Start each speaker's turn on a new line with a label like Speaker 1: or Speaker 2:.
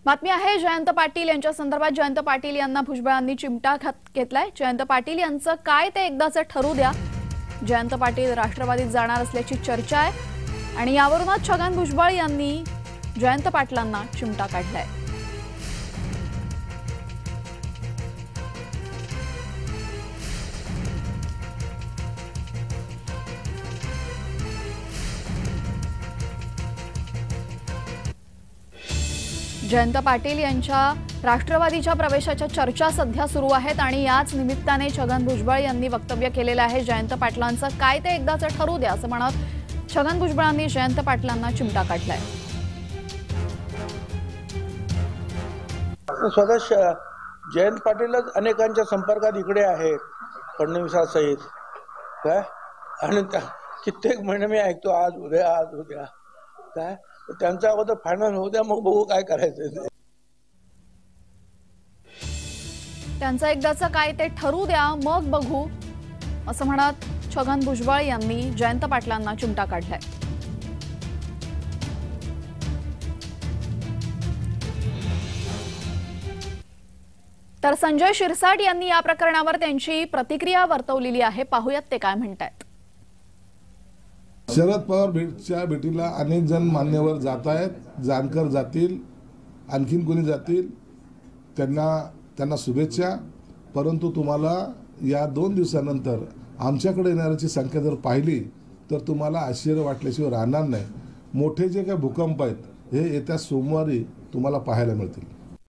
Speaker 1: बातमी आहे जयंत पाटील यांच्या संदर्भात। जयंत पाटील यांना भुजबळांनी चिमटा घेतलाय। जयंत पाटील यांचं काय ते एकदाचं ठरू द्या। जयंत पाटील राष्ट्रवादीत जाणार असल्याची चर्चा आहे आणि यावरूनच छगन भुजबळ यांनी जयंत पाटलांना चिमटा काढलाय। जयंत पाटील यांच्या राष्ट्रवादीच्या प्रवेशाच्या चर्चा सध्या सुरू आहेत आणि याच निमित्ताने छगन भुजबळ यांनी वक्तव्य केलेलं आहे। जयंत पाटलांचं काय ते एकदाचं ठरू द्या असं म्हणत छगन भुजबळांनी जयंत पाटलांना चिमटा काढलाय।
Speaker 2: स्वतः जयंत पाटीलच अनेकांच्या संपर्कात इकडे आहेत फडणवीसासहित काय, आणि कित्येक महिने मी ऐकतो आज उद्या काय, त्यांचा अगोदर फायनल होऊ द्या, मग बघू काय करायचं।
Speaker 1: त्यांचं एकदाचं काय ते ठरू द्या मग बघू असं म्हणत छगन भुजबळ यांनी जयंत पाटलांना चिमटा काढलाय। तर संजय शिरसाट यांनी या प्रकरणावर त्यांची प्रतिक्रिया वर्तवलेली आहे। पाहूयात ते काय म्हणतात।
Speaker 3: शरद पवार भेटीला अनेक जण मान्यवर जात आहेत, जानकर जातील, आणखीन कोणी जातील, त्यांना शुभेच्छा। परंतु तुम्हाला या 2 दिवसानंतर आमच्याकडे येणाऱ्याची संख्या जर पाहिली तर तुम्हाला आश्चर्य वाटल्याशिवाय राहणार नाही। मोठे जे काही भूकंप आहेत हे येत्या सोमवारी तुम्हाला पाहायला मिळतील।